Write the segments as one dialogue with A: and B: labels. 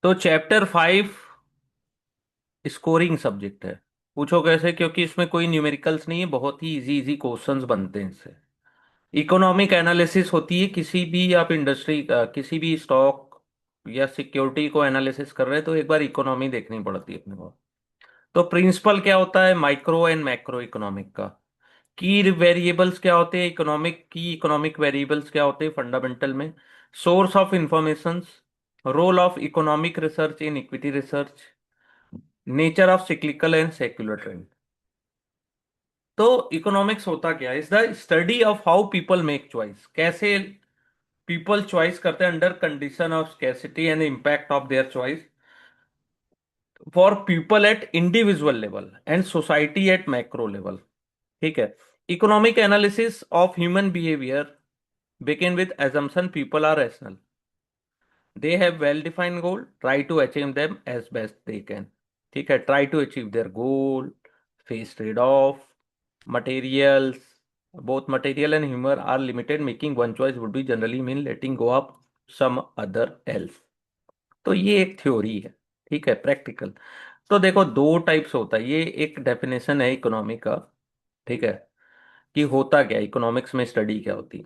A: तो chapter 5 scoring subject है। पूछो कैसे, क्योंकि इसमें कोई न्यूमेरिकल्स नहीं है, बहुत ही इजी इजी क्वेश्चंस बनते हैं इससे। इकोनॉमिक एनालिसिस होती है, किसी भी आप इंडस्ट्री का किसी भी स्टॉक या सिक्योरिटी को एनालिसिस कर रहे हैं तो एक बार इकोनॉमी देखनी पड़ती है अपने को। तो प्रिंसिपल क्या होता है माइक्रो एंड मैक्रो इकोनॉमिक का। की वेरिएबल्स क्या होते हैं इकोनॉमिक की, इकोनॉमिक वेरिएबल्स क्या होते हैं फंडामेंटल में। Source of information, role of economic research in equity research, nature of cyclical and secular trend. तो इकोनॉमिक्स होता क्या है, is the study of how people make choice, कैसे पीपल चॉइस करते हैं under condition of scarcity and impact of their choice for people at individual level and society at macro level. ठीक है। Economic analysis of human behaviour begin with assumption people are rational, they have well defined goal, try to achieve them as best they can। ठीक है, try to achieve their goal, face trade off, materials, both material and humor are limited, making one choice would be generally mean letting go of some other else। तो ये एक theory है। ठीक है, practical. तो देखो दो टाइप्स होता है, ये एक डेफिनेशन है इकोनॉमी का। ठीक है, कि होता क्या इकोनॉमिक्स में, स्टडी क्या होती है।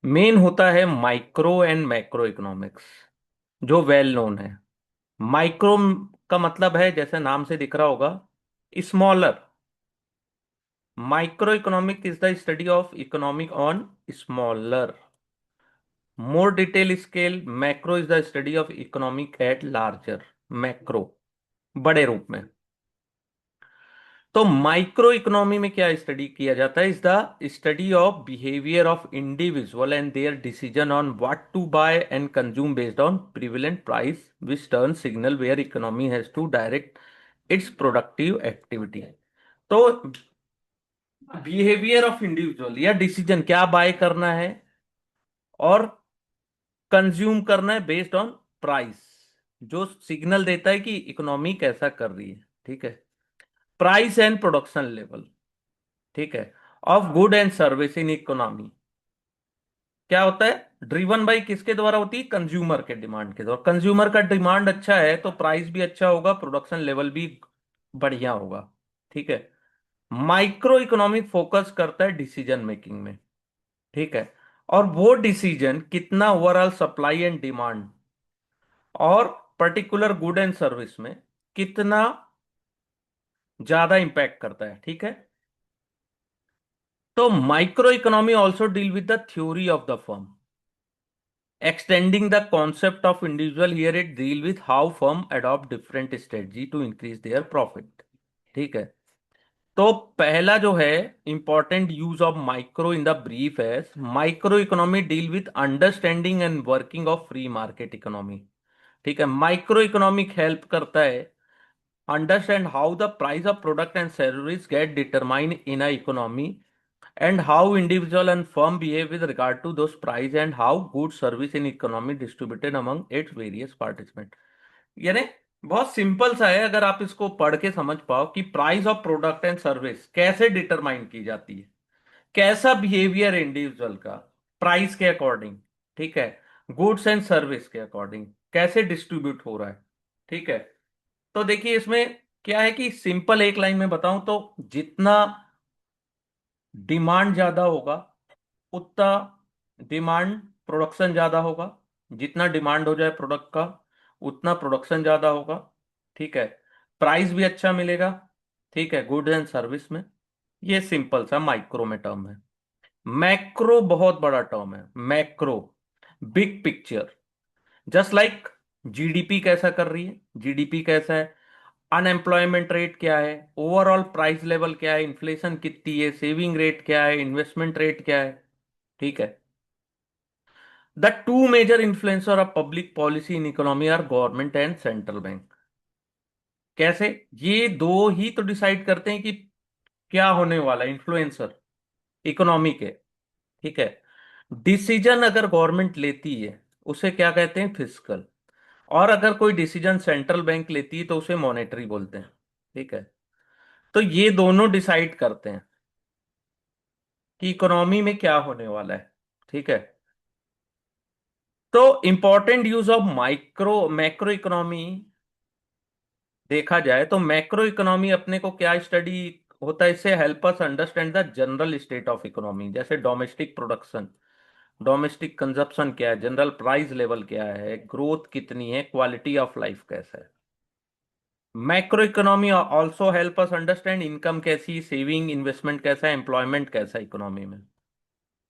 A: मेन होता है माइक्रो एंड मैक्रो इकोनॉमिक्स, जो वेल नोन है। माइक्रो का मतलब है जैसे नाम से दिख रहा होगा, smaller. Micro economic is the study of economic on smaller more detail scale. Macro is the study of economic at larger, macro बड़े रूप में। तो माइक्रो इकोनॉमी में क्या स्टडी किया जाता है, is the study of behaviour of individual and their decision on what to buy and consume based on prevalent price, which turn signal where economy has to direct its productive activity. तो behaviour of individual या decision क्या buy करना है और consume करना है based on price, जो signal देता है कि इकोनॉमी कैसा कर रही है। ठीक है। Price and production level. ठीक है, of good and service in economy क्या होता है, ड्रिवन बाई किसके द्वारा होती है, कंज्यूमर के डिमांड के द्वारा। कंज्यूमर का डिमांड अच्छा है तो प्राइस भी अच्छा होगा, प्रोडक्शन लेवल भी बढ़िया होगा। ठीक है। माइक्रो इकोनॉमिक फोकस करता है डिसीजन मेकिंग में। ठीक है, और वो डिसीजन कितना ओवरऑल सप्लाई एंड डिमांड और पर्टिकुलर गुड एंड सर्विस में कितना ज्यादा इंपैक्ट करता है। ठीक है। तो micro economy also deal with the theory of the firm, extending the concept of individual, here it deal with how firm adopt different strategy to increase their profit। ठीक है। तो पहला जो है important use of micro in the brief है, micro economy deal with understanding and working of free market economy. ठीक है, micro economic help करता है understand how the price of product and service get determined in a economy and how individual and firm behave with regard to those price and how good service in economy distributed among its various participant। यानी बहुत simple सा है, अगर आप इसको पढ़ के समझ पाओ कि price of product and service कैसे डिटरमाइन की जाती है, कैसा बिहेवियर है इंडिविजुअल का प्राइस के अकॉर्डिंग। ठीक है, गुड्स एंड सर्विस के अकॉर्डिंग कैसे डिस्ट्रीब्यूट हो रहा है। ठीक है। तो देखिए इसमें क्या है कि सिंपल एक लाइन में बताऊं तो जितना डिमांड ज्यादा होगा उतना डिमांड प्रोडक्शन ज्यादा होगा, जितना डिमांड हो जाए प्रोडक्ट का उतना प्रोडक्शन ज्यादा होगा। ठीक है, प्राइस भी अच्छा मिलेगा। ठीक है, गुड्स एंड सर्विस में। ये सिंपल सा माइक्रो में टर्म है। मैक्रो बहुत बड़ा टर्म है। Macro big picture, just like GDP कैसा कर रही है, जीडीपी कैसा है, अनएम्प्लॉयमेंट रेट क्या है, ओवरऑल प्राइस लेवल क्या है, इन्फ्लेशन कितनी है, सेविंग रेट क्या है, इन्वेस्टमेंट रेट क्या है। ठीक है। The two major influencer of public policy in economy are government and central bank. कैसे, ये दो ही तो डिसाइड करते हैं कि क्या होने वाला है, इन्फ्लुएंसर इकोनॉमी के। ठीक है। डिसीजन अगर गवर्नमेंट लेती है उसे क्या कहते हैं, फिस्कल। और अगर कोई डिसीजन सेंट्रल बैंक लेती है तो उसे मॉनेटरी बोलते हैं। ठीक है। तो ये दोनों डिसाइड करते हैं कि इकोनॉमी में क्या होने वाला है। ठीक है। तो important use of macro economy देखा जाए तो मैक्रो इकोनॉमी अपने को क्या स्टडी होता है, इससे help us understand the general state of economy, जैसे डोमेस्टिक प्रोडक्शन, डोमेस्टिक कंजप्शन क्या है, जनरल प्राइस लेवल क्या है, ग्रोथ कितनी है, क्वालिटी ऑफ लाइफ कैसा है। Macro economy also help us understand income कैसी, सेविंग इन्वेस्टमेंट कैसा है, एम्प्लॉयमेंट कैसा है इकोनॉमी में।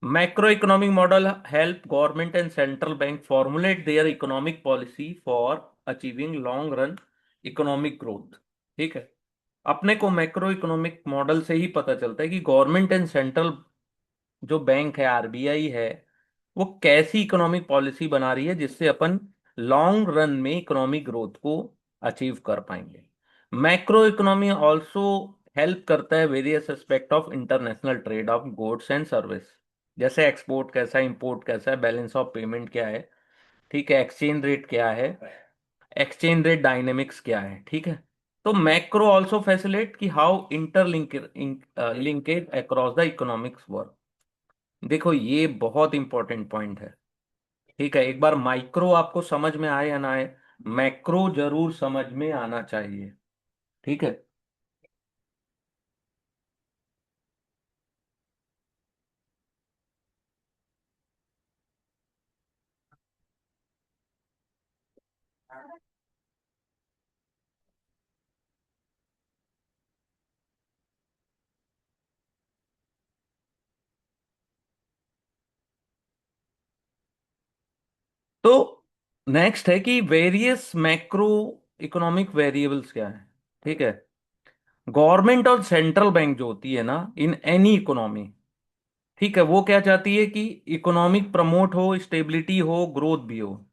A: Macro economic model help government and central bank formulate their economic policy for achieving long run economic growth. ठीक है, अपने को मैक्रो इकोनॉमिक मॉडल से ही पता चलता है कि गवर्नमेंट एंड सेंट्रल जो बैंक है, आरबीआई है, वो कैसी इकोनॉमिक पॉलिसी बना रही है जिससे अपन लॉन्ग रन में इकोनॉमिक ग्रोथ को अचीव कर पाएंगे। मैक्रो इकोनॉमी ऑल्सो हेल्प करता है various aspect of international trade off goods and service, जैसे एक्सपोर्ट कैसा है, इंपोर्ट कैसा है, बैलेंस ऑफ पेमेंट क्या है, ठीक है, एक्सचेंज रेट क्या है, एक्सचेंज रेट डायनेमिक्स क्या है। ठीक है, तो मैक्रो ऑल्सो फैसिलिटेट कि how interlink linkage across the economics work. देखो ये बहुत इंपॉर्टेंट पॉइंट है। ठीक है, एक बार माइक्रो आपको समझ में आए या ना आए, मैक्रो जरूर समझ में आना चाहिए। ठीक है, तो नेक्स्ट है कि वेरियस मैक्रो इकोनॉमिक वेरिएबल्स क्या है। ठीक है, गवर्नमेंट और सेंट्रल बैंक जो होती है ना इन एनी इकोनॉमी, ठीक है, वो क्या चाहती है कि इकोनॉमिक प्रमोट हो, स्टेबिलिटी हो, ग्रोथ भी हो।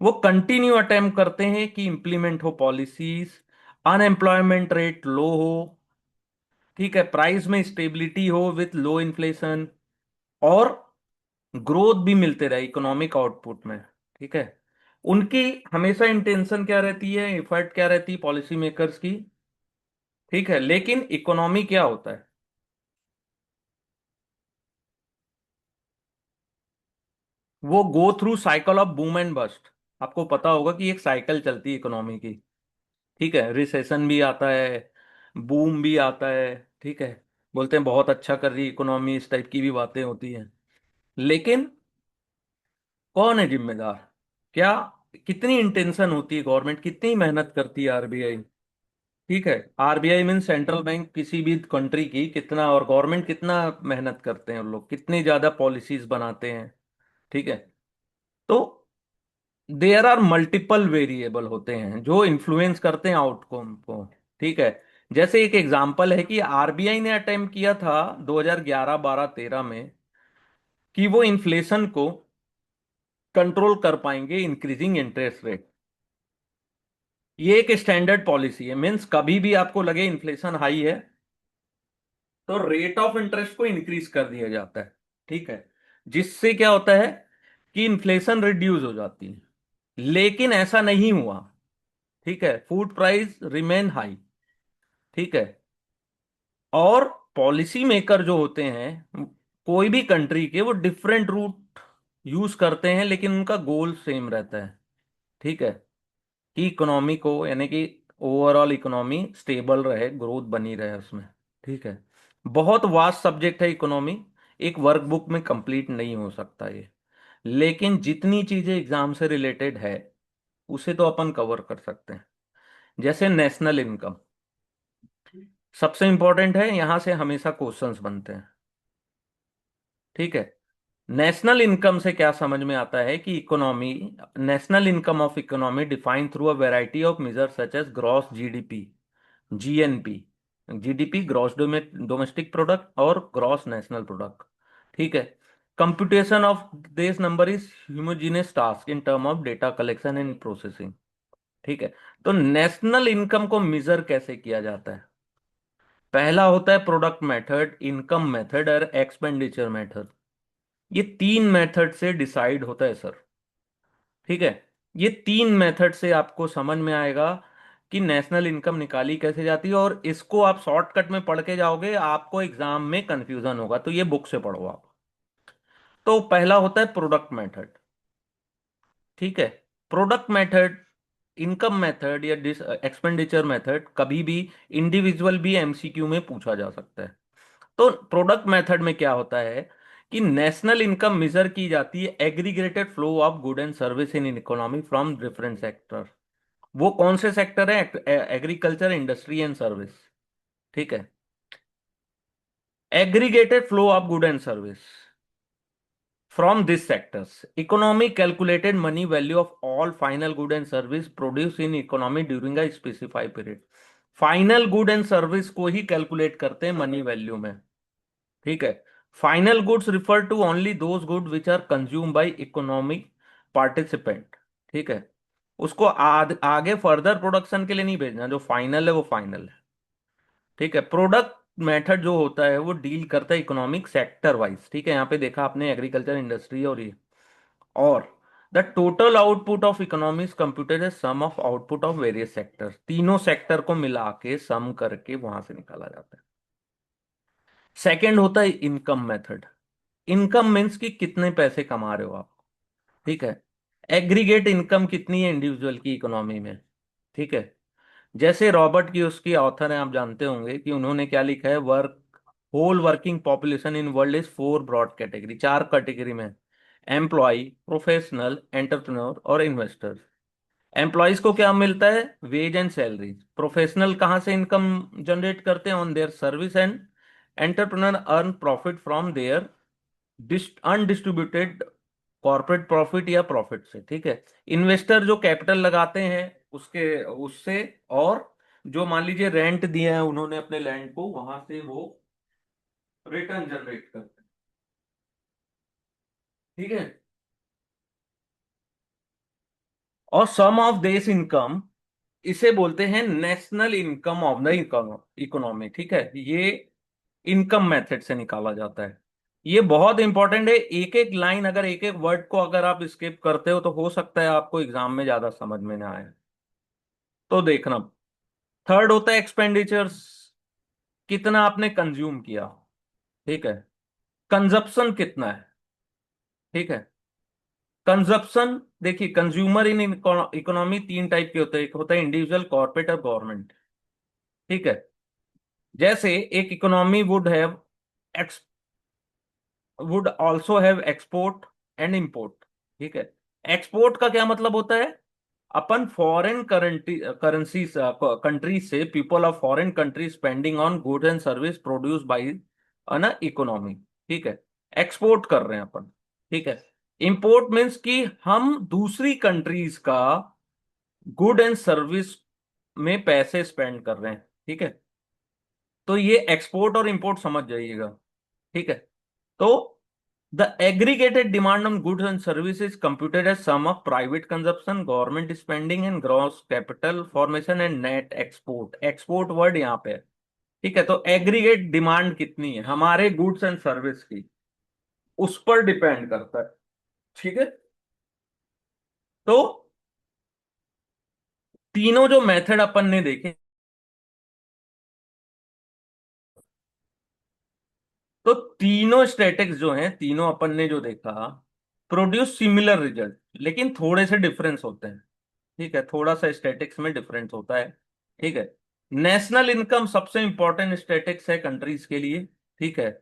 A: वो कंटिन्यू अटेम्प्ट करते हैं कि इंप्लीमेंट हो पॉलिसीज, अनएम्प्लॉयमेंट रेट लो हो, ठीक है, प्राइस में स्टेबिलिटी हो विथ लो इन्फ्लेशन, और ग्रोथ भी मिलते रहे इकोनॉमिक आउटपुट में। ठीक है, उनकी हमेशा इंटेंशन क्या रहती है, एफर्ट क्या रहती है पॉलिसी मेकर्स की। ठीक है, लेकिन इकोनॉमी क्या होता है, वो go through cycle of boom and bast. आपको पता होगा कि एक साइकिल चलती है इकोनॉमी की। ठीक है, रिसेशन भी आता है, बूम भी आता है। ठीक है, बोलते हैं बहुत अच्छा कर रही इकोनॉमी, इस टाइप की भी बातें होती हैं। लेकिन कौन है जिम्मेदार, क्या, कितनी इंटेंशन होती है गवर्नमेंट, कितनी मेहनत करती है आरबीआई। ठीक है, आरबीआई मीन सेंट्रल बैंक किसी भी कंट्री की, कितना, और गवर्नमेंट कितना मेहनत करते हैं उन लोग, कितनी ज्यादा पॉलिसीज बनाते हैं। ठीक है, तो देयर आर मल्टीपल वेरिएबल होते हैं जो इन्फ्लुएंस करते हैं आउटकम को। ठीक है, जैसे एक एग्जांपल है कि आरबीआई ने अटेम्प्ट किया था 2011 12 13 में कि वो इन्फ्लेशन को कंट्रोल कर पाएंगे इंक्रीजिंग इंटरेस्ट रेट। ये एक स्टैंडर्ड पॉलिसी है, मीन्स कभी भी आपको लगे इन्फ्लेशन हाई है तो रेट ऑफ इंटरेस्ट को इंक्रीज कर दिया जाता है। ठीक है, जिससे क्या होता है कि इन्फ्लेशन रिड्यूस हो जाती है। लेकिन ऐसा नहीं हुआ। ठीक है, फूड प्राइस रिमेन हाई। ठीक है, और पॉलिसी मेकर जो होते हैं कोई भी कंट्री के, वो डिफरेंट रूट यूज करते हैं लेकिन उनका गोल सेम रहता है। ठीक है, कि इकोनॉमी को, यानी कि ओवरऑल इकोनॉमी स्टेबल रहे, ग्रोथ बनी रहे उसमें। ठीक है, बहुत वास्ट सब्जेक्ट है इकोनॉमी, एक वर्कबुक में कंप्लीट नहीं हो सकता ये। लेकिन जितनी चीजें एग्जाम से रिलेटेड है उसे तो अपन कवर कर सकते हैं। जैसे नेशनल इनकम सबसे इंपॉर्टेंट है, यहां से हमेशा क्वेश्चंस बनते हैं। ठीक है, नेशनल इनकम से क्या समझ में आता है कि economy, national income of economy defined through a variety of measure such as gross GDP, GNP, GDP gross domestic product, और ग्रॉस नेशनल प्रोडक्ट। ठीक है, computation of this number is humongous task in term of data collection and processing. ठीक है, तो national income को major कैसे किया जाता है, पहला होता है प्रोडक्ट मेथड, इनकम मेथड और एक्सपेंडिचर मेथड। ये तीन मेथड से डिसाइड होता है सर। ठीक है, ये तीन मेथड से आपको समझ में आएगा कि नेशनल इनकम निकाली कैसे जाती है, और इसको आप शॉर्टकट में पढ़ के जाओगे आपको एग्जाम में कंफ्यूजन होगा, तो ये बुक से पढ़ो आप। तो पहला होता है प्रोडक्ट मेथड। ठीक है। प्रोडक्ट मेथड, इनकम मेथड या एक्सपेंडिचर मेथड कभी भी इंडिविजुअल भी एमसीक्यू में पूछा जा सकता है। तो प्रोडक्ट मेथड में क्या होता है कि नेशनल इनकम मेजर की जाती है aggregated flow of good and service in economy from different sector. वो कौन से सेक्टर है? Agriculture, industry and service. ठीक है। Aggregated flow of good and service from these sectors. Economy calculated money value of all final good and service produced in economy during a specified period. Final good and service को ही calculate करते हैं money value में। ठीक है। Final goods refer to only those good which are consume by economic participant. ठीक है। उसको आगे फर्दर प्रोडक्शन के लिए नहीं भेजना, जो फाइनल है वो फाइनल है। ठीक है। प्रोडक्ट मेथड जो होता है वो डील करता है इकोनॉमिक सेक्टर वाइज। ठीक है। यहाँ पे देखा आपने एग्रीकल्चर, इंडस्ट्री और ये। और the total output of economy is computed as sum of output of various sector. तीनों सेक्टर को मिला के सम करके वहां से निकाला जाता है। सेकंड होता है इनकम मेथड। इनकम मीन्स कि कितने पैसे कमा रहे हो आप। ठीक है। एग्रीगेट इनकम कितनी है इंडिविजुअल की इकोनॉमी में। ठीक है। जैसे रॉबर्ट की उसकी ऑथर है, आप जानते होंगे कि उन्होंने क्या लिखा है, work whole working population in world is four broad category, चार कैटेगरी में। एम्प्लॉय, प्रोफेशनल, एंटरप्रेन्योर और इन्वेस्टर्स। एम्प्लॉयज को क्या मिलता है? Veg and salary. प्रोफेशनल कहाँ से इनकम जनरेट करते हैं? On their service. And entrepreneur earn profit from their undistributed corporate profit या प्रॉफिट से। ठीक है। इन्वेस्टर जो कैपिटल लगाते हैं उसके उससे, और जो मान लीजिए रेंट दिया है उन्होंने अपने लैंड को, वहां से वो रिटर्न जनरेट करते हैं। ठीक है। और सम ऑफ दिस इनकम, इसे बोलते हैं national income of the economy. ठीक है। ये इनकम मेथड से निकाला जाता है। ये बहुत इंपॉर्टेंट है। एक एक लाइन, अगर एक एक वर्ड को अगर आप स्किप करते हो तो हो सकता है आपको एग्जाम में ज्यादा समझ में ना आए। तो देखना। थर्ड होता है एक्सपेंडिचर्स। कितना आपने कंज्यूम किया। ठीक है। कंजप्शन कितना है। ठीक है। कंजप्शन, देखिए कंज्यूमर इन इकोनॉमी तीन टाइप के होते हैं। एक होता है इंडिविजुअल, कॉर्पोरेट और गवर्नमेंट। ठीक है। जैसे एक economy would also have export and import. ठीक है। एक्सपोर्ट का क्या मतलब होता है? अपन फॉरेन करेंसी कंट्री से, people of foreign country spending on goods and service produce by ना इकोनॉमी। ठीक है। एक्सपोर्ट कर रहे हैं अपन। ठीक है। इंपोर्ट मीन्स कि हम दूसरी कंट्रीज का गुड एंड सर्विस में पैसे स्पेंड कर रहे हैं। ठीक है। तो ये एक्सपोर्ट और इंपोर्ट समझ जाइएगा। ठीक है। तो the aggregated demand on goods and services computed as sum of private consumption, government spending and gross capital formation and net export. Export word यहाँ पे है। ठीक है। तो एग्रीगेट डिमांड कितनी है हमारे गुड्स एंड सर्विस की, उस पर डिपेंड करता है। ठीक है। तो तीनों जो मेथड अपन ने देखे, तो तीनों स्टैटिक्स जो हैं, तीनों अपन ने जो देखा, प्रोड्यूस सिमिलर रिजल्ट, लेकिन थोड़े से डिफरेंस होते हैं। ठीक है। थोड़ा सा स्टैटिक्स में डिफरेंस होता है। ठीक है। नेशनल इनकम सबसे इंपॉर्टेंट स्टैटिक्स है कंट्रीज के लिए। ठीक है।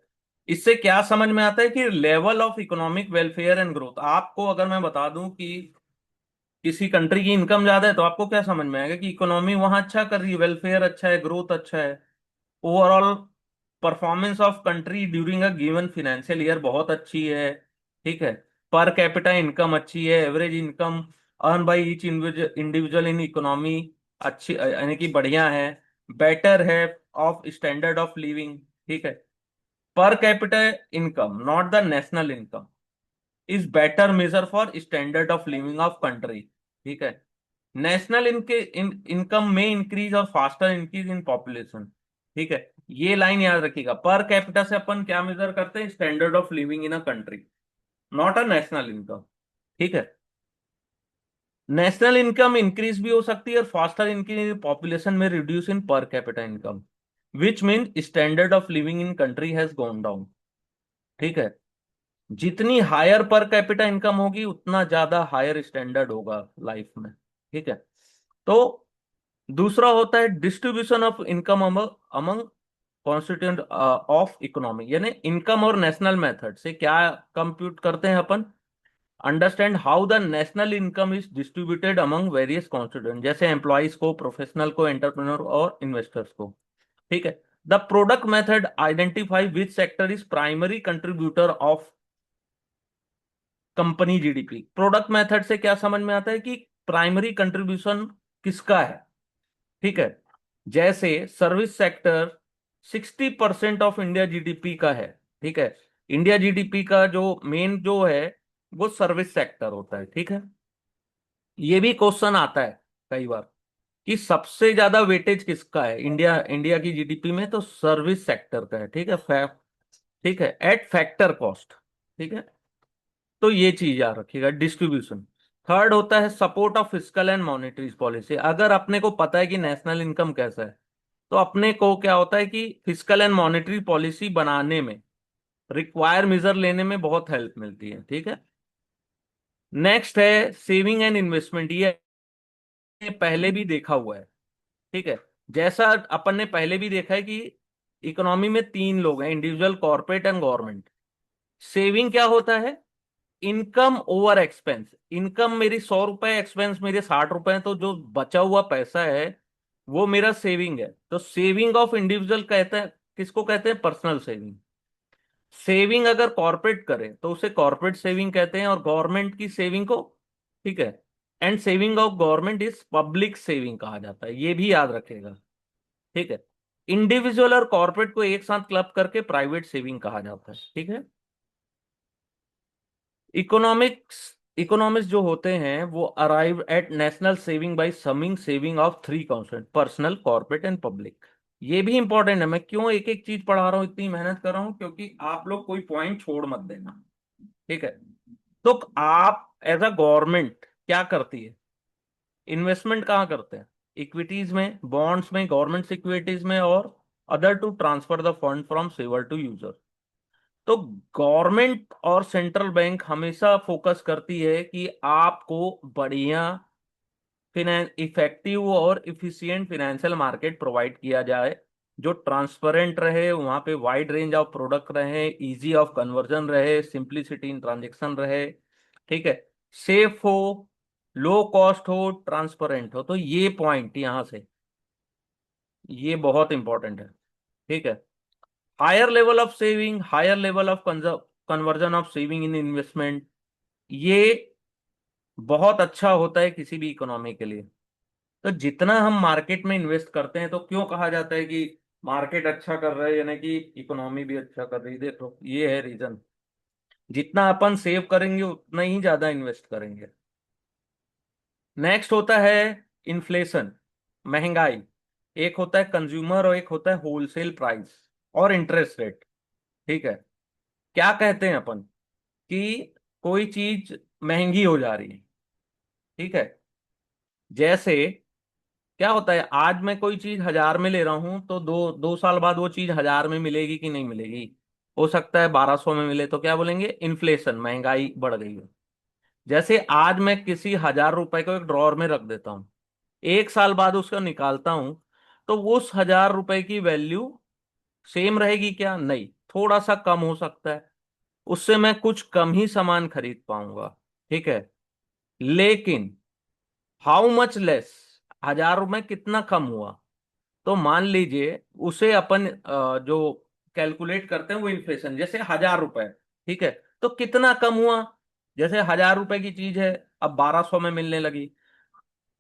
A: इससे क्या समझ में आता है कि level of economic welfare and growth. आपको अगर मैं बता दूं कि किसी कंट्री की इनकम ज्यादा है तो आपको क्या समझ में आएगा कि इकोनॉमी वहां अच्छा कर रही है, वेलफेयर अच्छा है, ग्रोथ अच्छा है। Overall performance of country during a given financial year बहुत अच्छी है। ठीक है। पर कैपिटा इनकम अच्छी है, average income earn by each individual in economy अच्छी, यानी कि बढ़िया है, बेटर है ऑफ स्टैंडर्ड ऑफ लिविंग। ठीक है। Per capita income, not the national income, is better measure for standard of living of country. ठीक है। नेशनल इनके इनकम में इंक्रीज और फास्टर इंक्रीज इन पॉपुलेशन। ठीक है। ये लाइन याद रखिएगा। पर कैपिटा से अपन क्या मेजर करते हैं? Standard of living in a country, not a national income. ठीक है। नेशनल इनकम इंक्रीज भी हो सकती है और फास्टर इंक्रीज पॉपुलेशन में रिड्यूस इन पर capita income, which mean standard of living in country has gone down. ठीक है। जितनी हायर पर कैपिटा इनकम होगी उतना ज्यादा हायर स्टैंडर्ड होगा लाइफ में। ठीक है। तो दूसरा होता है distribution of income among constituent of economy, यानी इनकम और नेशनल मेथड से क्या कंप्यूट करते हैं अपन। Understand how the national income is distributed among various constituent, जैसे एम्प्लॉयज को, प्रोफेशनल को, एंटरप्रेन्योर और इन्वेस्टर्स को। ठीक है। The product method identify which sector is primary contributor of company GDP. Product method से क्या समझ में आता है कि प्राइमरी कंट्रीब्यूशन किसका है। ठीक है। जैसे service sector 60% of India GDP का है। ठीक है। इंडिया जीडीपी का जो मेन जो है वो सर्विस सेक्टर होता है। ठीक है। ये भी क्वेश्चन आता है कई बार कि सबसे ज्यादा वेटेज किसका है इंडिया इंडिया की जीडीपी में, तो सर्विस सेक्टर का है। ठीक है। ठीक है, एट फैक्टर कॉस्ट। ठीक है। तो ये चीज याद रखिएगा, डिस्ट्रीब्यूशन। थर्ड होता है support of fiscal and monetary policy. अगर अपने को पता है कि नेशनल इनकम कैसा है, तो अपने को क्या होता है कि फिस्कल एंड मॉनेटरी पॉलिसी बनाने में, रिक्वायर मेजर लेने में बहुत हेल्प मिलती है। ठीक है। नेक्स्ट है सेविंग एंड इन्वेस्टमेंट। ये पहले भी देखा हुआ है। ठीक है। जैसा अपन ने पहले भी देखा है कि इकोनॉमी में तीन लोग हैं, individual, corporate and government. Saving क्या होता है? Income over expense. इनकम मेरी 100 रुपए, एक्सपेंस मेरे 60 रुपए हैं, तो जो बचा हुआ पैसा है वो मेरा सेविंग है। तो सेविंग ऑफ इंडिविजुअल कहते हैं, किसको कहते हैं? Personal saving. सेविंग अगर कॉर्पोरेट करे तो उसे कॉर्पोरेट सेविंग कहते हैं, और गवर्नमेंट की सेविंग को, ठीक है, and saving of government is public saving कहा जाता है। ये भी याद रखेगा। ठीक है। इंडिविजुअल और कॉर्पोरेट को एक साथ क्लब करके प्राइवेट सेविंग कहा जाता है। ठीक है। इकोनॉमिक्स इकोनॉमिक्स जो होते हैं वो arrive at national saving by summing saving of three constant, personal, corporate and public. ये भी इंपॉर्टेंट है। मैं क्यों एक एक चीज पढ़ा रहा हूँ, इतनी मेहनत कर रहा हूँ, क्योंकि आप लोग कोई पॉइंट छोड़ मत देना। ठीक है। तो आप एज अ गवर्नमेंट क्या करती है? इन्वेस्टमेंट कहाँ करते हैं? इक्विटीज में, बॉन्ड्स में, गवर्नमेंट सिक्योरिटीज में, और other to transfer the fund from saver to user. तो गवर्नमेंट और सेंट्रल बैंक हमेशा फोकस करती है कि आपको बढ़िया इफेक्टिव और इफिशिएंट फाइनेंशियल मार्केट प्रोवाइड किया जाए, जो ट्रांसपेरेंट रहे, वहां पे वाइड रेंज ऑफ प्रोडक्ट रहे, इजी ऑफ कन्वर्जन रहे, सिंपलिसिटी इन ट्रांजेक्शन रहे। ठीक है। सेफ हो, लो कॉस्ट हो, ट्रांसपेरेंट हो। तो ये पॉइंट यहां से, ये बहुत इंपॉर्टेंट है। ठीक है। Higher level of saving, higher level of conversion of saving in investment, ये बहुत अच्छा होता है किसी भी इकोनॉमी के लिए। तो जितना हम मार्केट में इन्वेस्ट करते हैं, तो क्यों कहा जाता है कि मार्केट अच्छा कर रहा है यानी कि इकोनॉमी भी अच्छा कर रही है? देखो ये है रीजन। जितना अपन सेव करेंगे उतना ही ज्यादा इन्वेस्ट करेंगे। नेक्स्ट होता है इन्फ्लेशन, महंगाई। एक होता है कंज्यूमर और एक होता है होलसेल प्राइस और इंटरेस्ट रेट। ठीक है। क्या कहते हैं अपन कि कोई चीज महंगी हो जा रही है। ठीक है। जैसे क्या होता है, आज मैं कोई चीज 1000 में ले रहा हूं, तो दो दो साल बाद वो चीज 1000 में मिलेगी कि नहीं मिलेगी? हो सकता है 1200 में मिले, तो क्या बोलेंगे? इन्फ्लेशन, महंगाई बढ़ गई है। जैसे आज मैं किसी 1000 रुपए को एक ड्रॉर में रख देता हूं, एक साल बाद उसको निकालता हूं, तो उस 1000 रुपए की वैल्यू सेम रहेगी क्या? नहीं, थोड़ा सा कम हो सकता है। उससे मैं कुछ कम ही सामान खरीद पाऊंगा। ठीक है। लेकिन हाउ मच लेस, 1000 रुपए कितना कम हुआ? तो मान लीजिए उसे अपन जो कैलकुलेट करते हैं वो इन्फ्लेशन, जैसे 1000 रुपए। ठीक है। तो कितना कम हुआ? जैसे 1000 रुपए की चीज है, अब 1200 में मिलने लगी,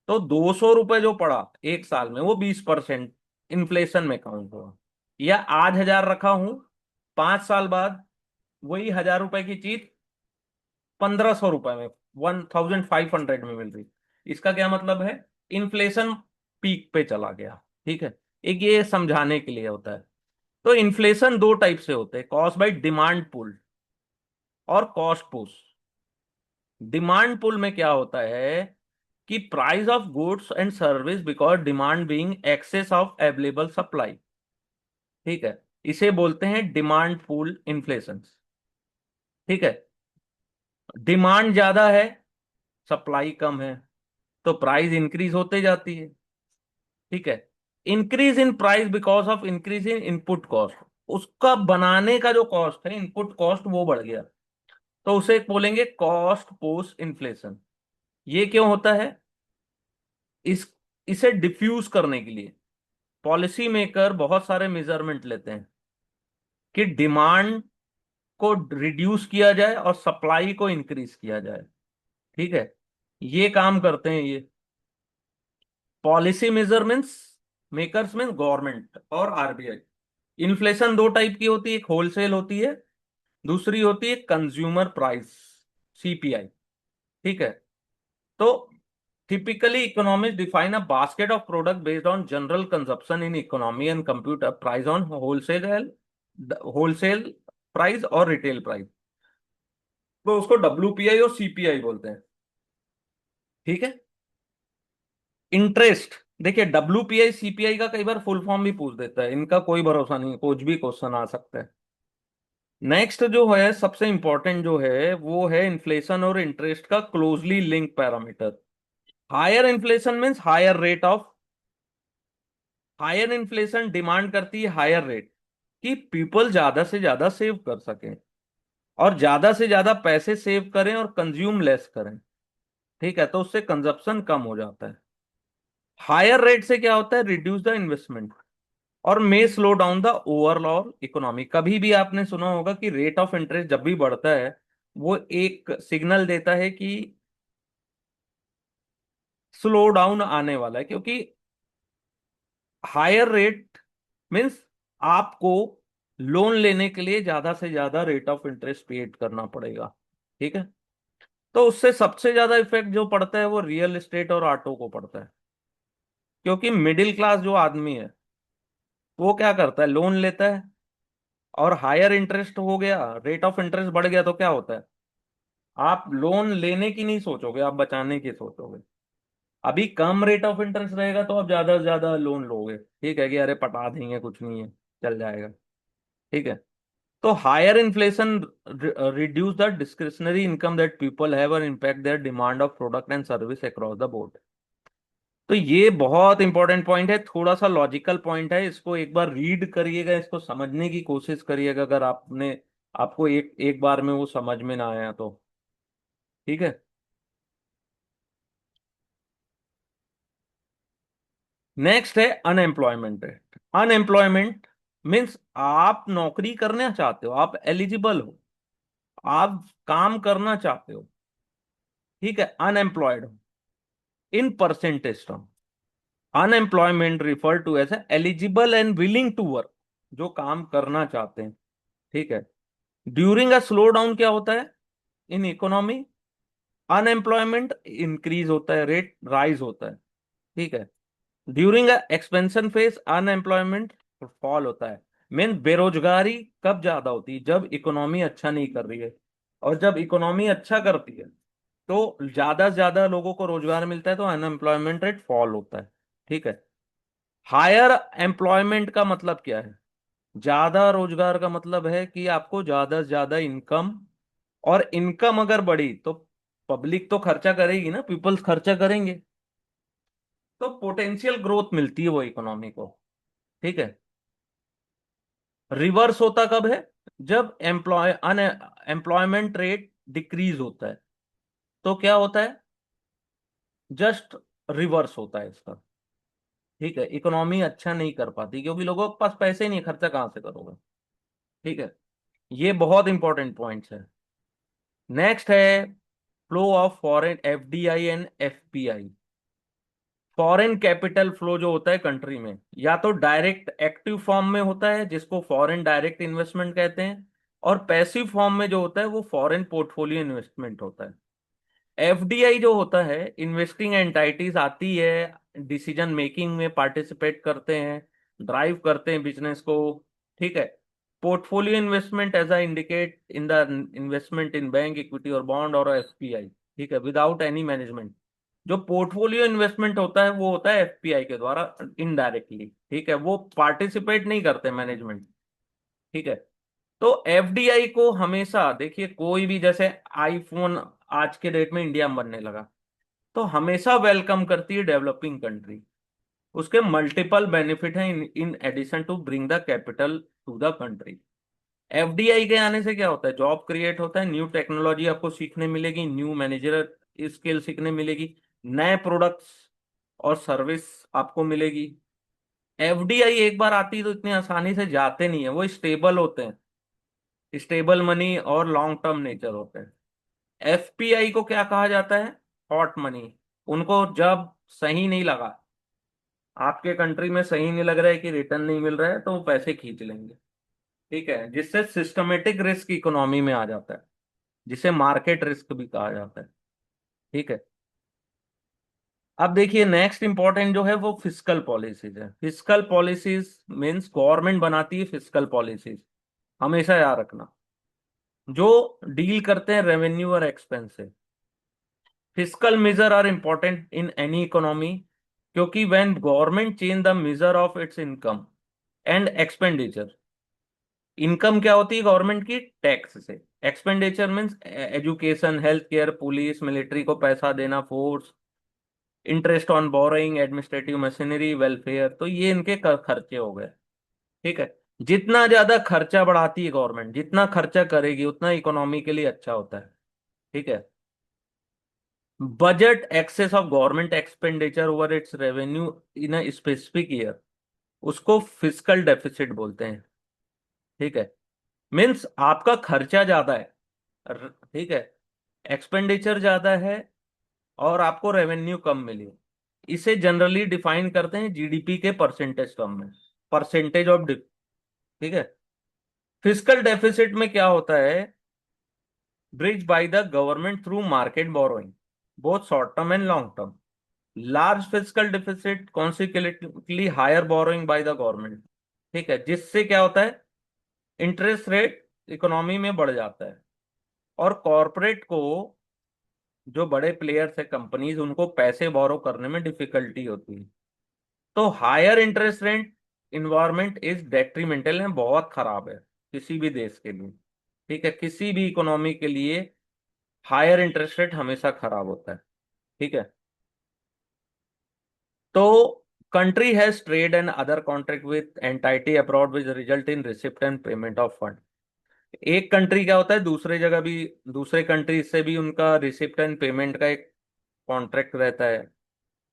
A: तो 200 रुपए जो पड़ा एक साल में, वो 20% इन्फ्लेशन में काउंट हुआ। या आज 1000 रखा हूं, 5 साल बाद वही 1000 रुपए की चीज 1500 रुपए में, 1500 में मिल रही। इसका क्या मतलब है? इन्फ्लेशन पीक पे चला गया। ठीक है। एक ये समझाने के लिए होता है। तो इन्फ्लेशन दो टाइप से होते हैं, कॉस्ट बाय डिमांड पुल और कॉस्ट पुश। डिमांड पुल में क्या होता है कि price of goods and service because demand being excess of available supply. ठीक है। इसे बोलते हैं डिमांड पुल इन्फ्लेशन। ठीक है। डिमांड ज्यादा है, सप्लाई कम है, तो प्राइस इंक्रीज होते जाती है। ठीक है। Increase in price because of increase in input cost, उसका बनाने का जो कॉस्ट है, इनपुट कॉस्ट, वो बढ़ गया, तो उसे बोलेंगे कॉस्ट पोस्ट इन्फ्लेशन। ये क्यों होता है? इस इसे डिफ्यूज करने के लिए पॉलिसी मेकर बहुत सारे मेजरमेंट लेते हैं कि डिमांड को रिड्यूस किया जाए और सप्लाई को इंक्रीज किया जाए। ठीक है। ये काम करते हैं ये policy measurements, makers mean government और आरबीआई। इन्फ्लेशन दो टाइप की होती है, एक होलसेल होती है, दूसरी होती है कंज्यूमर प्राइस, सीपीआई। ठीक है। तो typically economists define a basket of product based on general consumption in economy and compute a price on wholesale price और रिटेल प्राइस, तो उसको डब्ल्यूपीआई और सीपीआई बोलते हैं। ठीक है। इंटरेस्ट, देखिए डब्ल्यूपीआई सीपीआई का कई बार फुल फॉर्म भी पूछ देता है, इनका कोई भरोसा नहीं, कुछ भी क्वेश्चन आ सकता है। नेक्स्ट जो है सबसे इंपॉर्टेंट जो है वो है इन्फ्लेशन और इंटरेस्ट का closely link parameter. Higher inflation means higher inflation demand करती है हायर रेट, कि पीपल ज्यादा से ज्यादा सेव कर सकें और ज्यादा से ज्यादा पैसे सेव करें और कंज्यूम लेस करें। ठीक है, तो उससे कंजप्शन कम हो जाता है। हायर रेट से क्या होता है? रिड्यूस द इन्वेस्टमेंट और may slow down the overall economy. कभी भी आपने सुना होगा कि रेट ऑफ इंटरेस्ट जब भी बढ़ता है, वो एक सिग्नल देता है कि स्लो डाउन आने वाला है, क्योंकि हायर रेट मीन्स आपको लोन लेने के लिए ज्यादा से ज्यादा रेट ऑफ इंटरेस्ट पेड करना पड़ेगा। ठीक है। तो उससे सबसे ज्यादा इफेक्ट जो पड़ता है वो रियल एस्टेट और ऑटो को पड़ता है, क्योंकि मिडिल क्लास जो आदमी है वो क्या करता है? लोन लेता है, और हायर इंटरेस्ट हो गया, रेट ऑफ इंटरेस्ट बढ़ गया, तो क्या होता है? आप लोन लेने की नहीं सोचोगे, आप बचाने की सोचोगे। अभी कम रेट ऑफ इंटरेस्ट रहेगा तो आप ज्यादा से ज्यादा लोन लोगे, ठीक है, कि अरे पटा देंगे, कुछ नहीं है, चल जाएगा। ठीक है। तो higher inflation reduce the discretionary income that people have और impact their demand of product and service across the board. तो ये बहुत इंपॉर्टेंट पॉइंट है, थोड़ा सा लॉजिकल पॉइंट है, इसको एक बार रीड करिएगा, इसको समझने की कोशिश करिएगा, अगर आपको एक एक बार में वो समझ में ना आया तो। ठीक है। नेक्स्ट है अनएम्प्लॉयमेंट रेट। अनएम्प्लॉयमेंट मीन्स आप नौकरी करना चाहते हो, आप एलिजिबल हो, आप काम करना चाहते हो, ठीक है, अनएम्प्लॉयड हो, in percentage term. Unemployment refer to as eligible and willing to work, जो काम करना चाहते हैं। ठीक है। ड्यूरिंग अ स्लो डाउन क्या होता है इन इकोनॉमी? अनएम्प्लॉयमेंट इंक्रीज होता है, रेट राइज होता है। ठीक है। During a expansion phase unemployment fall होता है। मीन बेरोजगारी कब ज्यादा होती है? जब इकोनॉमी अच्छा नहीं कर रही है, और जब इकोनॉमी अच्छा करती है तो ज्यादा से ज्यादा लोगों को रोजगार मिलता है, तो अनएम्प्लॉयमेंट रेट फॉल होता है। ठीक है। हायर एम्प्लॉयमेंट का मतलब क्या है? ज्यादा रोजगार का मतलब है कि आपको ज्यादा से ज्यादा इनकम, और इनकम अगर बढ़ी तो पब्लिक तो खर्चा करेगी ना, पीपल्स खर्चा करेंगे, तो पोटेंशियल ग्रोथ मिलती है वो इकोनॉमी को। ठीक है। रिवर्स होता कब है? जब एम्प्लॉयमेंट रेट डिक्रीज होता है, तो क्या होता है? जस्ट रिवर्स होता है इसका। ठीक है। इकोनॉमी अच्छा नहीं कर पाती क्योंकि लोगों के पास पैसे नहीं है, खर्चा कहाँ से करोगे? ठीक है। ये बहुत इंपॉर्टेंट पॉइंट्स है। नेक्स्ट है flow of foreign FDI and FPI. Foreign capital flow जो होता है कंट्री में, या तो डायरेक्ट एक्टिव फॉर्म में होता है जिसको फॉरेन डायरेक्ट इन्वेस्टमेंट कहते हैं, और पैसिव फॉर्म में जो होता है वो फॉरेन पोर्टफोलियो इन्वेस्टमेंट होता है। एफडीआई जो होता है, इन्वेस्टिंग एंटाइटीज आती है, डिसीजन मेकिंग में पार्टिसिपेट करते हैं, ड्राइव करते हैं बिजनेस को। ठीक है। Portfolio investment as a indicate in the investment in bank equity और बॉन्ड और एफपीआई। ठीक है, विदाउट एनी मैनेजमेंट। जो पोर्टफोलियो इन्वेस्टमेंट होता है वो होता है एफपीआई के द्वारा, इनडायरेक्टली। ठीक है, वो पार्टिसिपेट नहीं करते मैनेजमेंट। ठीक है। तो एफडीआई को हमेशा देखिए, कोई भी जैसे आईफोन आज के डेट में इंडिया में बनने लगा, तो हमेशा वेलकम करती है डेवलपिंग कंट्री। उसके मल्टीपल बेनिफिट हैं in addition to bring the capital to the country. FDI के आने से क्या होता है, जॉब क्रिएट होता है, न्यू टेक्नोलॉजी आपको सीखने मिलेगी, न्यू मैनेजर स्किल सीखने मिलेगी, नए प्रोडक्ट्स और सर्विस आपको मिलेगी। एफडीआई एक बार आती है तो इतनी आसानी से जाते नहीं है, वो स्टेबल होते हैं, स्टेबल मनी और लॉन्ग टर्म नेचर होते हैं। एफपीआई को क्या कहा जाता है, हॉट मनी। उनको जब सही नहीं लगा, आपके कंट्री में सही नहीं लग रहा है कि रिटर्न नहीं मिल रहा है, तो वो पैसे खींच लेंगे। ठीक है, जिससे सिस्टमेटिक रिस्क इकोनॉमी में आ जाता है, जिसे मार्केट रिस्क भी कहा जाता है। ठीक है। अब देखिए नेक्स्ट इंपॉर्टेंट जो है वो फिस्कल पॉलिसीज है। फिस्कल पॉलिसीज मींस गवर्नमेंट बनाती है फिस्कल पॉलिसीज, हमेशा याद रखना, जो डील करते हैं रेवेन्यू और एक्सपेंस से। Fiscal measure are important in any economy, क्योंकि when government change the measure of its income and expenditure, income क्या होती है गवर्नमेंट की, टैक्स से। Expenditure means education, health care, police, military को पैसा देना, force, interest on borrowing, administrative machinery, welfare, तो ये इनके खर्चे हो गए। ठीक है। जितना ज्यादा खर्चा बढ़ाती है गवर्नमेंट, जितना खर्चा करेगी उतना इकोनॉमी के लिए अच्छा होता है। ठीक है। Budget excess of government expenditure over its revenue in a specific year, उसको फिस्कल डेफिसिट बोलते हैं। ठीक है। मीन्स आपका खर्चा ज्यादा है, ठीक है, एक्सपेंडिचर ज्यादा है, और आपको रेवेन्यू कम मिली। इसे जनरली डिफाइन करते हैं जीडीपी के परसेंटेज टर्म में, परसेंटेज ऑफ। ठीक है। फिस्कल डेफिसिट में क्या होता है, bridge by the government through market borrowing, both short term and long term. Large fiscal deficit consequently higher borrowing by the government. ठीक है, जिससे क्या होता है, इंटरेस्ट रेट इकोनॉमी में बढ़ जाता है, और कॉरपोरेट को, जो बड़े प्लेयर्स है कंपनीज, उनको पैसे बोरो करने में डिफिकल्टी होती है। तो higher interest rate environment is detrimental है, बहुत खराब है किसी भी देश के लिए। ठीक है, किसी भी इकोनॉमी के लिए हायर इंटरेस्ट रेट हमेशा खराब होता है। ठीक है। तो country has trade and other contract with entity abroad which result in receipt and payment of fund. एक कंट्री क्या होता है, दूसरे जगह भी, दूसरे कंट्री से भी उनका रिसिप्ट एंड पेमेंट का एक कॉन्ट्रैक्ट रहता है।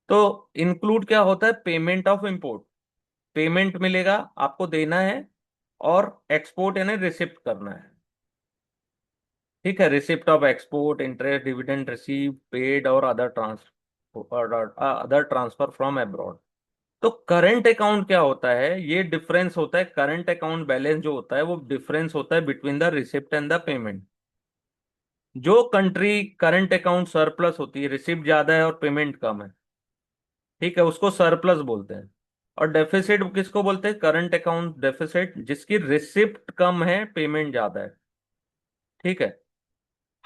A: तो इंक्लूड क्या होता है, पेमेंट ऑफ इंपोर्ट, पेमेंट मिलेगा, आपको देना है, और एक्सपोर्ट यानी रिसिप्ट करना है। ठीक है, receipt of export, interest, dividend receive paid, और अदर ट्रांसफर फ्रॉम अब्रॉड। तो करंट अकाउंट क्या होता है, ये डिफरेंस होता है, करंट अकाउंट बैलेंस जो होता है वो डिफरेंस होता है between the receipt and the payment. जो कंट्री करंट अकाउंट सरप्लस होती है, रिसिप्ट ज्यादा है और पेमेंट कम है, ठीक है, उसको सरप्लस बोलते हैं। और डेफिसिट किसको बोलते हैं, करंट अकाउंट डेफिसिट, जिसकी रिसिप्ट कम है, पेमेंट ज्यादा है। ठीक है।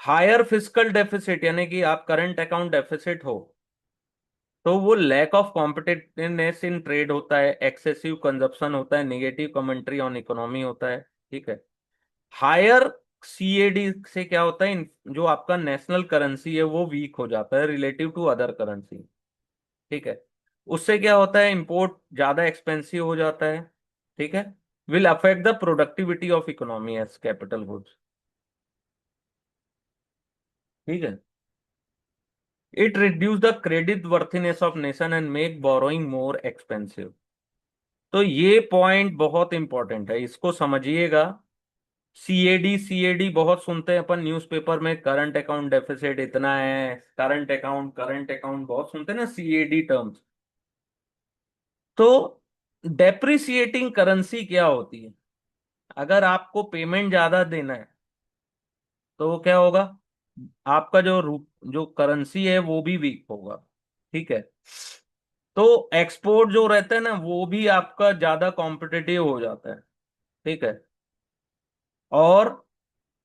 A: हायर फिजिकल डेफिसिट यानी कि आप करंट अकाउंट डेफिसिट हो, तो वो lack of competitiveness in trade होता है, एक्सेसिव कंजप्शन होता है, नेगेटिव कमेंट्री ऑन इकोनॉमी होता है। ठीक है। हायर सीएडी से क्या होता है, जो आपका नेशनल करेंसी है वो वीक हो जाता है रिलेटिव टू अदर करेंसी। ठीक है। उससे क्या होता है, इंपोर्ट ज्यादा एक्सपेंसिव हो जाता है। ठीक है। Will affect the productivity of economy as capital goods. ठीक है। It reduce the creditworthiness of nation and make borrowing more expensive. तो ये पॉइंट बहुत इंपॉर्टेंट है, इसको समझिएगा। सीएडी, सीएडी बहुत सुनते हैं अपन न्यूज़पेपर में, करंट अकाउंट डेफिसिट इतना है, करंट अकाउंट बहुत सुनते हैं ना, सीएडी टर्म्स। तो डेप्रिसिएटिंग करेंसी क्या होती है, अगर आपको पेमेंट ज्यादा देना है तो क्या होगा, आपका जो जो करेंसी है वो भी वीक होगा। ठीक है। तो एक्सपोर्ट जो रहता है ना, वो भी आपका ज्यादा कॉम्पिटिटिव हो जाता है। ठीक है। और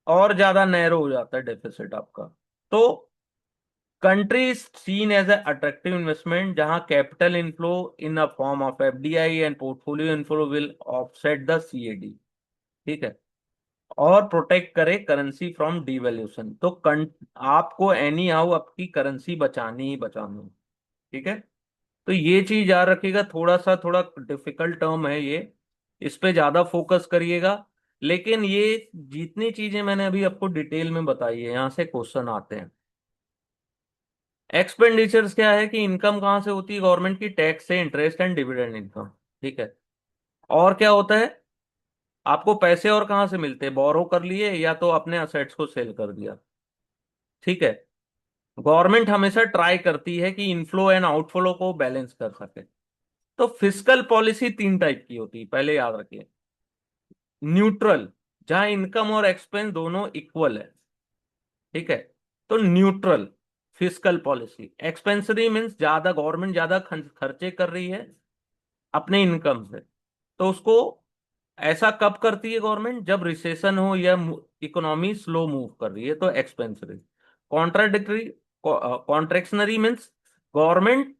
A: और ज्यादा नैरो हो जाता है डेफिसिट आपका। तो country is seen as a attractive investment, जहां capital inflow in a form of FDI and portfolio inflow will offset the CAD. ठीक है। और प्रोटेक्ट करे करेंसी फ्रॉम डिवैल्यूएशन। तो आपको एनी हाउ आपकी करेंसी बचानी ही बचानी है। ठीक है। तो ये चीज याद रखिएगा, थोड़ा डिफिकल्ट टर्म है ये, इस पे ज्यादा फोकस करिएगा। लेकिन ये जितनी चीजें मैंने अभी आपको डिटेल में बताई है, यहां से क्वेश्चन आते हैं। एक्सपेंडिचर्स क्या है कि इनकम कहाँ से होती है गवर्नमेंट की, टैक्स से, इंटरेस्ट एंड डिविडेंड इनकम। ठीक है। और क्या होता है, आपको पैसे और कहाँ से मिलते हैं, बोरो कर लिए या तो अपने असेट्स को सेल कर दिया। ठीक है। गवर्नमेंट हमेशा ट्राई करती है कि इनफ्लो एंड आउटफ्लो को बैलेंस कर सके। तो फिस्कल पॉलिसी तीन टाइप की होती है, पहले याद रखिए। न्यूट्रल, जहां इनकम और एक्सपेंस दोनों इक्वल है। ठीक है। तो न्यूट्रल फिस्कल पॉलिसी। एक्सपेंसरी मीन्स ज्यादा, गवर्नमेंट ज्यादा खर्चे कर रही है अपने इनकम से, तो उसको ऐसा कब करती है गवर्नमेंट, जब रिसेशन हो या इकोनॉमी स्लो मूव कर रही है, तो एक्सपेंसरी। कॉन्ट्राडिक्टरी, कॉन्ट्रेक्शनरी मीन्स गवर्नमेंट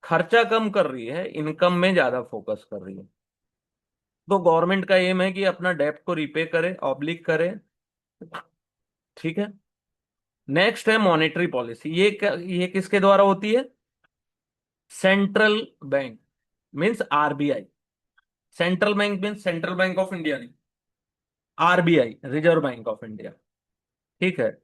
A: खर्चा कम कर रही है, इनकम में ज्यादा फोकस कर रही है। तो गवर्नमेंट का एम है कि अपना डेब्ट को रिपे करे, ऑब्लिक करे। ठीक है। नेक्स्ट है मॉनेटरी पॉलिसी। ये किसके द्वारा होती है, central bank means RBI. Central bank means central bank of India नहीं, RBI, reserve bank of India. ठीक है।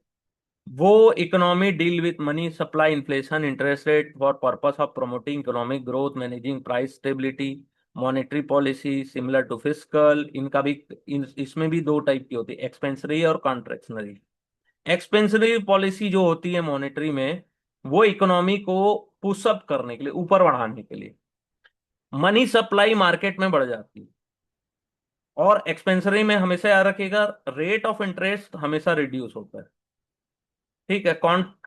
A: वो economy deal with money supply, inflation, interest rate for purpose of promoting economic growth, managing price stability. Monetary policy similar to fiscal, इनका भी इसमें भी दो type की होती है, एक्सपेंसरी और कॉन्ट्रेक्शनरी। एक्सपेंसरी पॉलिसी जो होती है मॉनेटरी में, वो इकोनॉमी को पुशअप करने के लिए, ऊपर बढ़ाने के लिए, मनी सप्लाई मार्केट में बढ़ जाती है। और एक्सपेंसरी में हमेशा याद रखिएगा, रेट ऑफ इंटरेस्ट हमेशा रिड्यूस होता है। ठीक है।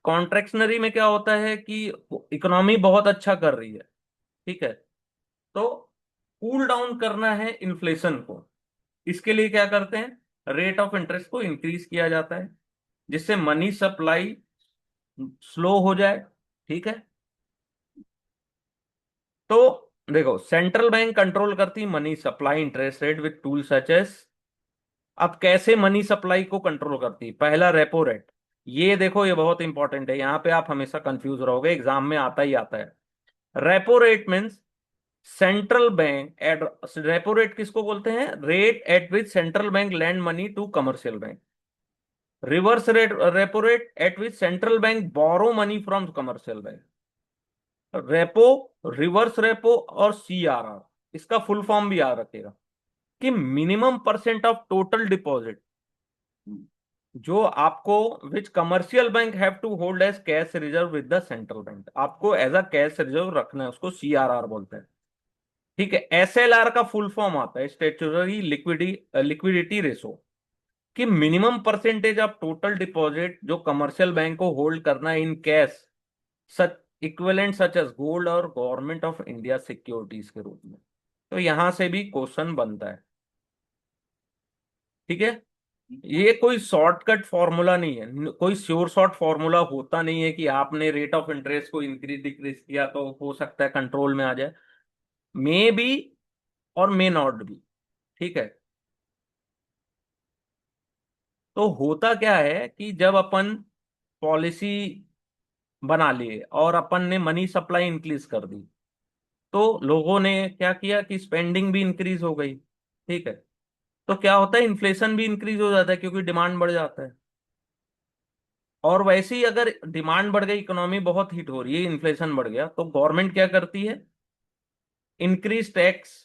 A: कॉन्ट्रेक्शनरी में क्या होता है कि इकोनॉमी बहुत अच्छा कर रही है, ठीक है, तो कूल डाउन करना है इन्फ्लेशन को, इसके लिए क्या करते हैं, रेट ऑफ इंटरेस्ट को इंक्रीज किया जाता है, जिससे मनी सप्लाई स्लो हो जाए। ठीक है। तो देखो, सेंट्रल बैंक कंट्रोल करती money supply, interest rate with tool such as. अब कैसे मनी सप्लाई को कंट्रोल करती है, पहला रेपो रेट। ये देखो, ये बहुत इंपॉर्टेंट है, यहां पे आप हमेशा कंफ्यूज रहोगे, एग्जाम में आता ही आता है। Repo rate means central bank at, repo rate किसको बोलते हैं, rate at which central bank lend money to commercial bank. Reverse rate, repo rate at which central bank borrow money from commercial bank. Repo, reverse repo और CRR, इसका full form भी याद रखेगा, कि minimum percent of total deposit जो आपको, which commercial bank have to hold as cash reserve with the central bank, आपको as a cash reserve रखना है, उसको सीआरआर बोलते हैं। ठीक है। एसएलआर का फुल फॉर्म आता है स्टेचुटरी लिक्विडिटी रेशो, कि minimum percentage of total deposit जो कमर्शियल बैंक को होल्ड करना है in cash, such equivalent such as gold और गवर्नमेंट ऑफ इंडिया सिक्योरिटीज के रूप में। तो यहां से भी क्वेश्चन बनता है। ठीक है। ये कोई शॉर्टकट फॉर्मूला नहीं है, कोई श्योर शॉर्ट फॉर्मूला होता नहीं है कि आपने रेट ऑफ इंटरेस्ट को इंक्रीज डिक्रीज किया तो हो सकता है कंट्रोल में आ जाए, मे बी और मे नॉट भी। ठीक है। तो होता क्या है कि जब अपन पॉलिसी बना लिए और अपन ने मनी सप्लाई इंक्रीज कर दी, तो लोगों ने क्या किया कि स्पेंडिंग भी इंक्रीज हो गई। ठीक है। तो क्या होता है, इन्फ्लेशन भी इंक्रीज हो जाता है क्योंकि डिमांड बढ़ जाता है। और वैसे ही अगर डिमांड बढ़ गई, इकोनॉमी बहुत हिट हो रही है, इन्फ्लेशन बढ़ गया, तो गवर्नमेंट क्या करती है, increase tax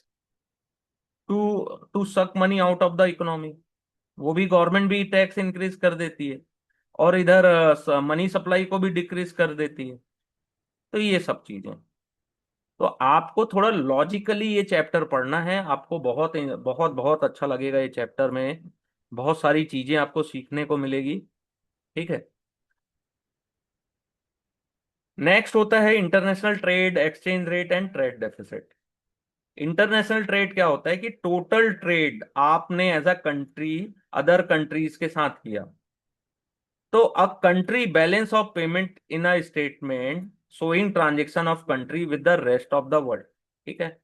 A: to to suck money out of the economy. वो भी गवर्नमेंट भी टैक्स इंक्रीज कर देती है, और इधर मनी सप्लाई को भी डिक्रीज कर देती है। तो ये सब चीजें, तो आपको थोड़ा लॉजिकली ये चैप्टर पढ़ना है, आपको बहुत बहुत बहुत अच्छा लगेगा ये चैप्टर में, बहुत सारी चीजें आपको सीखने को मिलेगी। ठीक है। नेक्स्ट होता है international trade, exchange rate and trade deficit. International trade क्या होता है कि टोटल ट्रेड आपने as a country other countries के साथ किया। तो a country balance of payment in a statement showing transaction of country with the rest of the world. ठीक है।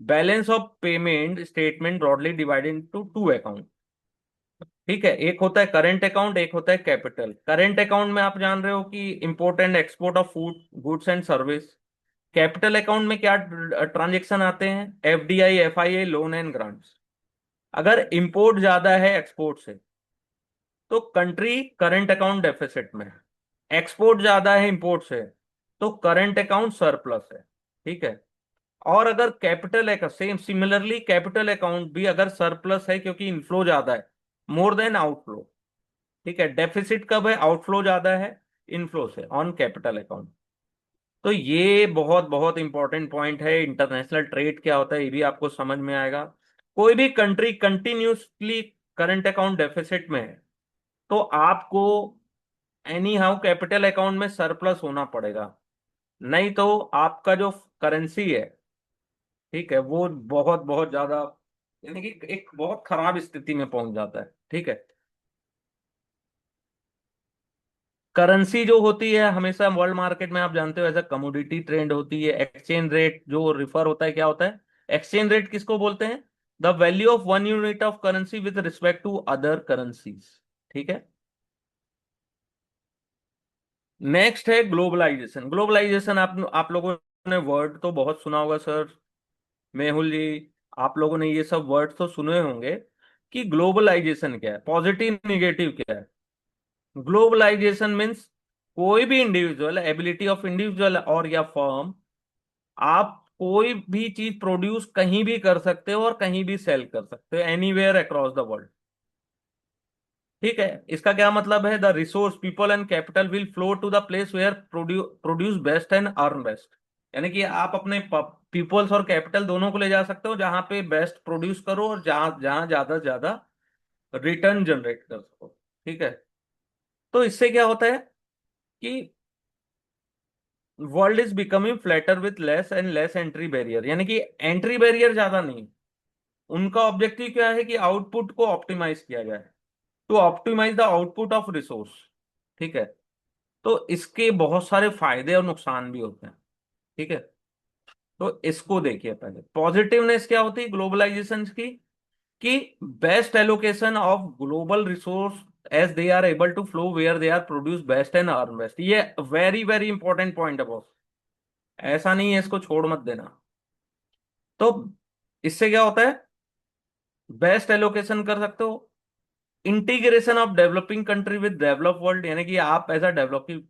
A: Balance of payment statement broadly divided into two account. ठीक है, एक होता है करंट अकाउंट, एक होता है कैपिटल। करंट अकाउंट में आप जान रहे हो कि import and export of food, goods and service. Capital account में क्या ट्रांजेक्शन आते हैं? FDI, FII, loan and grants. अगर इंपोर्ट ज्यादा है एक्सपोर्ट से तो कंट्री करंट अकाउंट डेफिसिट में है। एक्सपोर्ट ज्यादा है इंपोर्ट से तो करंट अकाउंट सरप्लस है। ठीक है। और अगर कैपिटल है, सेम सिमिलरली कैपिटल अकाउंट भी अगर सरप्लस है क्योंकि इनफ्लो ज्यादा है, मोर देन आउटफ्लो। ठीक है, डेफिसिट कब है? आउटफ्लो ज्यादा है इनफ्लो से ऑन कैपिटल अकाउंट। तो ये बहुत बहुत इंपॉर्टेंट पॉइंट है। इंटरनेशनल ट्रेड क्या होता है ये भी आपको समझ में आएगा। कोई भी country continuously current account deficit में है तो आपको एनी हाउ कैपिटल अकाउंट में सरप्लस होना पड़ेगा, नहीं तो आपका जो करेंसी है, ठीक है, वो बहुत बहुत ज्यादा, यानी कि एक बहुत खराब स्थिति में पहुंच जाता है। ठीक है। करेंसी जो होती है हमेशा वर्ल्ड मार्केट में आप जानते हो एज अ कमोडिटी ट्रेंड होती है। एक्सचेंज रेट जो रिफर होता है, क्या होता है? एक्सचेंज रेट किसको बोलते हैं? The value of one unit of currency with respect to other currencies. ठीक है। नेक्स्ट है ग्लोबलाइजेशन। ग्लोबलाइजेशन आप लोगों ने वर्ड तो बहुत सुना होगा सर, मेहुल जी, आप लोगों ने ये सब वर्ड तो सुने होंगे कि ग्लोबलाइजेशन क्या है, पॉजिटिव निगेटिव क्या है। ग्लोबलाइजेशन मीन्स कोई भी इंडिविजुअल, एबिलिटी ऑफ इंडिविजुअल और या फर्म, आप कोई भी चीज प्रोड्यूस कहीं भी कर सकते हो और कहीं भी सेल कर सकते हो, एनीवेयर अक्रॉस द वर्ल्ड। ठीक है। इसका क्या मतलब है? The resource, people and capital will flow to the place where produce best and earn best. यानी कि आप अपने पीपल्स और कैपिटल दोनों को ले जा सकते हो जहां पे बेस्ट प्रोड्यूस करो और जहां जहां ज्यादा से ज्यादा रिटर्न जनरेट कर सको। ठीक है। तो इससे क्या होता है कि world is becoming flatter with less and less entry barrier, यानी कि एंट्री बैरियर ज्यादा नहीं। उनका ऑब्जेक्टिव क्या है कि आउटपुट को ऑप्टिमाइज किया जाए, to optimise the output of resource. ठीक है। तो इसके बहुत सारे फायदे और नुकसान भी होते हैं। ठीक है। तो इसको देखिए पहले, पॉजिटिवनेस क्या होती है ग्लोबलाइजेशन की? कि best allocation of global resource as they are able to flow where they are produce best and earn best. ये वेरी वेरी इंपॉर्टेंट पॉइंट है बॉस, ऐसा नहीं है, इसको छोड़ मत देना। तो इससे क्या होता है? बेस्ट एलोकेशन कर सकते हो। Integration of developing country with develop world, यानी कि आप as a developing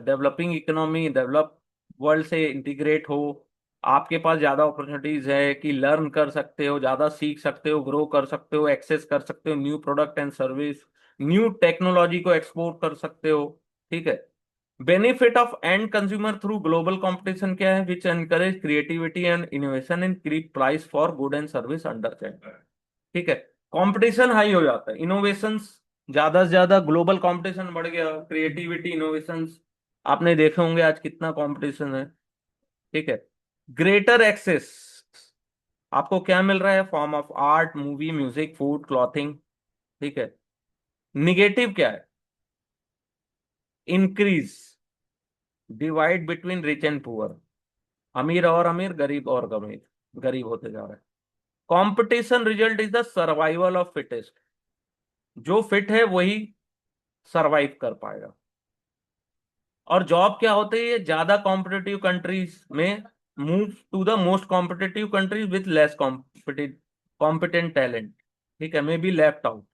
A: developing economy develop world से इंटीग्रेट हो। आपके पास ज्यादा अपॉर्चुनिटीज है कि लर्न कर सकते हो, ज्यादा सीख सकते हो, ग्रो कर सकते हो, एक्सेस कर सकते हो new product and service, new technology को एक्सप्लोर कर सकते हो। ठीक है। Benefit of end consumer through global competition क्या है? Which encourage creativity and innovation and keep price for good and service under check. ठीक है। कंपटीशन हाई हो जाता है, इनोवेशंस ज्यादा से ज्यादा, ग्लोबल कंपटीशन बढ़ गया, क्रिएटिविटी, इनोवेशंस, आपने देखे होंगे आज कितना कंपटीशन है। ठीक है। ग्रेटर एक्सेस, आपको क्या मिल रहा है? Form of art, movie, music, food, clothing. ठीक है। निगेटिव क्या है? Increase divide between rich and poor, अमीर और अमीर, गरीब और गरीब, गरीब होते जा रहा है। Competition result is the survival of fittest, जो फिट है वही सरवाइव कर पाएगा। और जॉब क्या होते हैं? ये ज्यादा कॉम्पिटिटिव कंट्रीज में move to the most competitive countries with less competent talent. ठीक है, मे बी लेफ्ट आउट,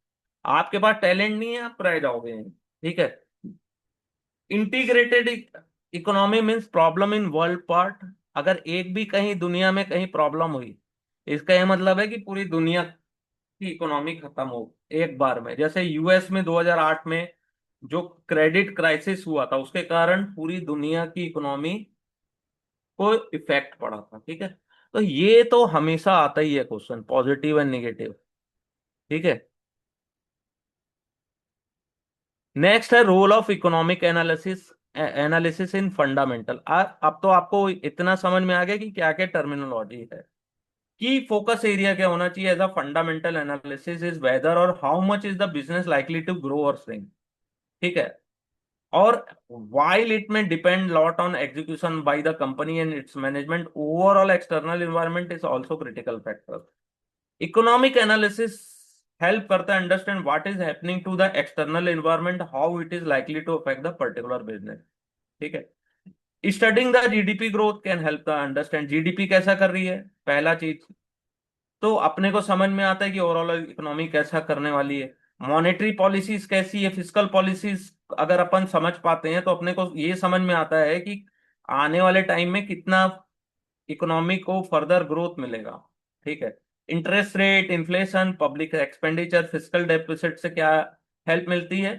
A: आपके पास टैलेंट नहीं है, आप रह जाओगे। ठीक है। Integrated economy means problem in world part, अगर एक भी कहीं दुनिया में कहीं प्रॉब्लम हुई, इसका यह मतलब है कि पूरी दुनिया की इकोनॉमी खत्म हो एक बार में। जैसे यूएस में 2008 में जो क्रेडिट क्राइसिस हुआ था उसके कारण पूरी दुनिया की इकोनॉमी को इफेक्ट पड़ा था। ठीक है। तो ये तो हमेशा आता ही है क्वेश्चन, पॉजिटिव एंड नेगेटिव। ठीक है। नेक्स्ट है role of economic analysis, analysis in fundamental. अब तो आपको इतना समझ में आ गया कि क्या क्या टर्मिनोलॉजी है। की फोकस एरिया क्या होना चाहिए as a fundamental analysis is whether और how much is the business likely to grow और श्रिंक। ठीक है। और while it may depend lot on execution by the company and its management, overall external environment is also critical factor. Economic analysis help करता है understand what is happening to the external environment, how it is likely to affect the particular business. ठीक है। Studying the GDP growth can help the understand GDP कैसा कर रही है, पहला चीज। तो अपने को समझ में आता है कि ओवरऑल इकोनॉमी कैसा करने वाली है। मॉनेटरी पॉलिसीज कैसी है, फिस्कल पॉलिसीज अगर अपन समझ पाते हैं तो अपने को ये समझ में आता है कि आने वाले टाइम में कितना इकोनॉमी को फर्दर ग्रोथ मिलेगा। ठीक है। Interest rate, inflation, public expenditure, fiscal deficit से क्या हेल्प मिलती है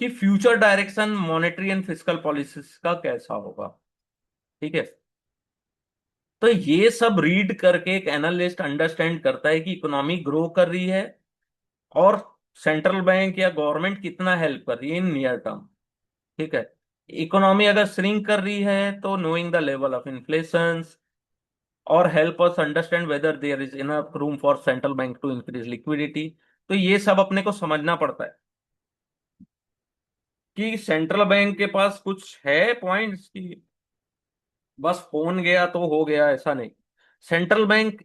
A: कि future direction monetary and fiscal policies का कैसा होगा। ठीक है। तो ये सब रीड करके एक एनालिस्ट अंडरस्टैंड करता है कि इकोनॉमी ग्रो कर रही है और सेंट्रल बैंक या गवर्नमेंट कितना हेल्प कर रही है इन नियर टर्म। ठीक है। इकोनॉमी अगर श्रिंक कर रही है तो knowing the level of inflation और help us understand whether there is enough room for central bank to increase liquidity. तो ये सब अपने को समझना पड़ता है कि सेंट्रल बैंक के पास कुछ है पॉइंट्स की बस फोन गया तो हो गया, ऐसा नहीं। Central bank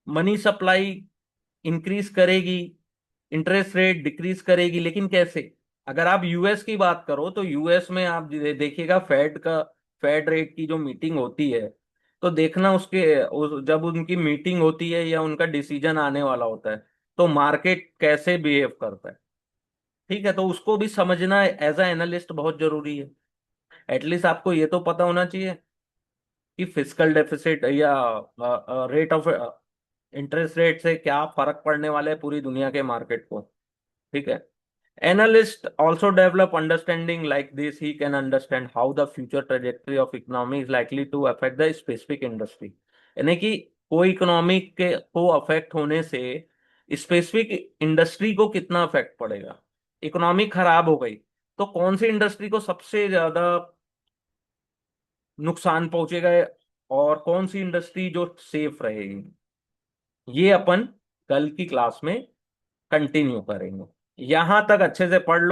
A: money supply increase करेगी, इंटरेस्ट रेट डिक्रीज करेगी, लेकिन कैसे। अगर आप यूएस की बात करो तो यूएस में आप देखिएगा फेड रेट की जो मीटिंग होती है, तो देखना जब उनकी मीटिंग होती है या उनका डिसीजन आने वाला होता है तो मार्केट कैसे बिहेव करता है। ठीक है। तो उसको भी समझना एज अ एनालिस्ट बहुत जरूरी है। एटलीस्ट आपको ये तो पता होना चाहिए कि फिजिकल डेफिसिट या रेट ऑफ इंटरेस्ट रेट से क्या फर्क पड़ने वाला है पूरी दुनिया के मार्केट को। ठीक है। Analysts also develop understanding like this. He can understand how the future trajectory of economy is likely to affect the specific industry. यानी कि कोई इकोनॉमी के को अफेक्ट होने से स्पेसिफिक इंडस्ट्री को कितना अफेक्ट पड़ेगा। इकोनॉमी खराब हो गई तो कौन सी इंडस्ट्री को सबसे ज्यादा नुकसान पहुंचेगा और कौन सी इंडस्ट्री जो सेफ रहेगी। ये अपन कल की क्लास में कंटिन्यू करेंगे। यहां तक अच्छे से पढ़ लो।